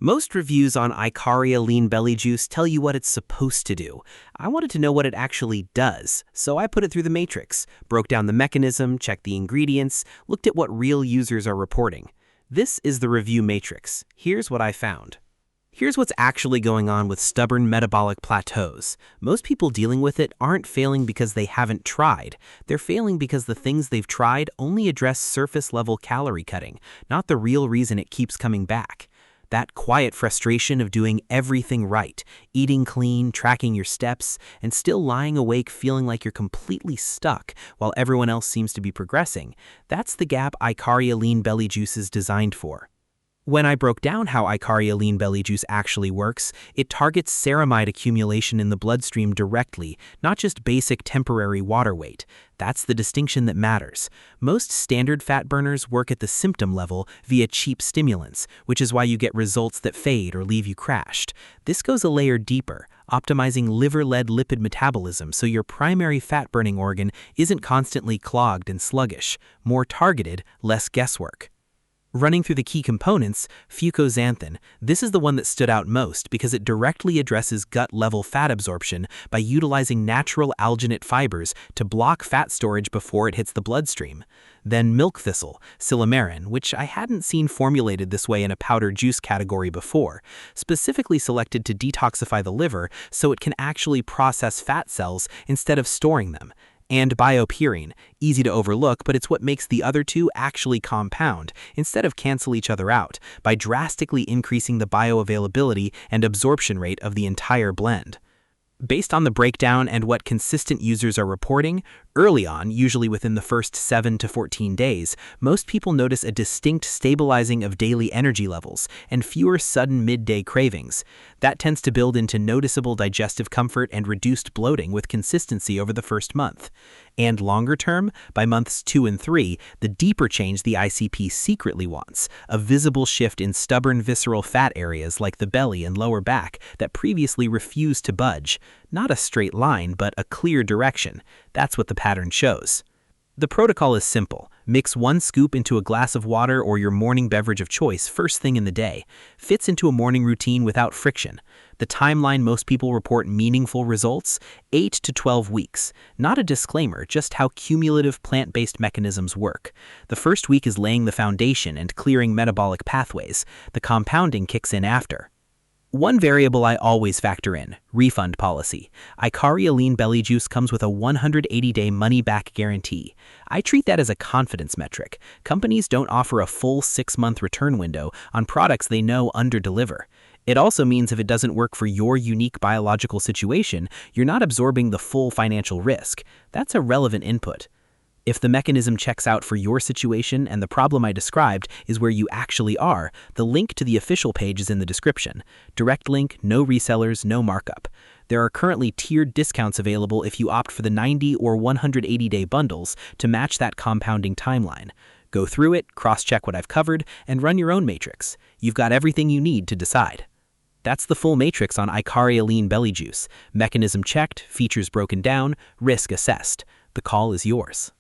Most reviews on Icaria lean belly juice tell you what it's supposed to do. I wanted to know what it actually does, so I put it through the matrix, broke down the mechanism, checked the ingredients, looked at what real users are reporting. This is the review matrix. Here's what I found. Here's what's actually going on with stubborn metabolic plateaus. Most people dealing with it aren't failing because they haven't tried. They're failing because the things they've tried only address surface-level calorie cutting, not the real reason it keeps coming back. That quiet frustration of doing everything right, eating clean, tracking your steps, and still lying awake feeling like you're completely stuck while everyone else seems to be progressing, that's the gap Icaria Lean Belly Juice is designed for. When I broke down how Icaria Lean Belly Juice actually works, it targets ceramide accumulation in the bloodstream directly, not just basic temporary water weight. That's the distinction that matters. Most standard fat burners work at the symptom level via cheap stimulants, which is why you get results that fade or leave you crashed. This goes a layer deeper, optimizing liver-led lipid metabolism so your primary fat-burning organ isn't constantly clogged and sluggish. More targeted, less guesswork. Running through the key components, fucoxanthin, this is the one that stood out most because it directly addresses gut-level fat absorption by utilizing natural alginate fibers to block fat storage before it hits the bloodstream. Then milk thistle, silymarin, which I hadn't seen formulated this way in a powder juice category before, specifically selected to detoxify the liver so it can actually process fat cells instead of storing them. And biopurine, easy to overlook, but it's what makes the other two actually compound, instead of cancel each other out, by drastically increasing the bioavailability and absorption rate of the entire blend. Based on the breakdown and what consistent users are reporting, early on, usually within the first 7 to 14 days, most people notice a distinct stabilizing of daily energy levels and fewer sudden midday cravings. That tends to build into noticeable digestive comfort and reduced bloating with consistency over the first month. And longer term, by months 2 and 3, the deeper change the ICP secretly wants, a visible shift in stubborn visceral fat areas like the belly and lower back that previously refused to budge. Not a straight line, but a clear direction. That's what the pattern shows. The protocol is simple. Mix 1 scoop into a glass of water or your morning beverage of choice first thing in the day. Fits into a morning routine without friction. The timeline most people report meaningful results, 8 to 12 weeks. Not a disclaimer, just how cumulative plant-based mechanisms work. The first week is laying the foundation and clearing metabolic pathways. The compounding kicks in after. One variable I always factor in, refund policy. Icaria Lean Belly Juice comes with a 180-day money-back guarantee. I treat that as a confidence metric. Companies don't offer a full 6-month return window on products they know underdeliver. It also means if it doesn't work for your unique biological situation, you're not absorbing the full financial risk. That's a relevant input. If the mechanism checks out for your situation and the problem I described is where you actually are, the link to the official page is in the description. Direct link, no resellers, no markup. There are currently tiered discounts available if you opt for the 90 or 180-day bundles to match that compounding timeline. Go through it, cross-check what I've covered, and run your own matrix. You've got everything you need to decide. That's the full matrix on Icaria Lean Belly Juice. Mechanism checked, features broken down, risk assessed. The call is yours.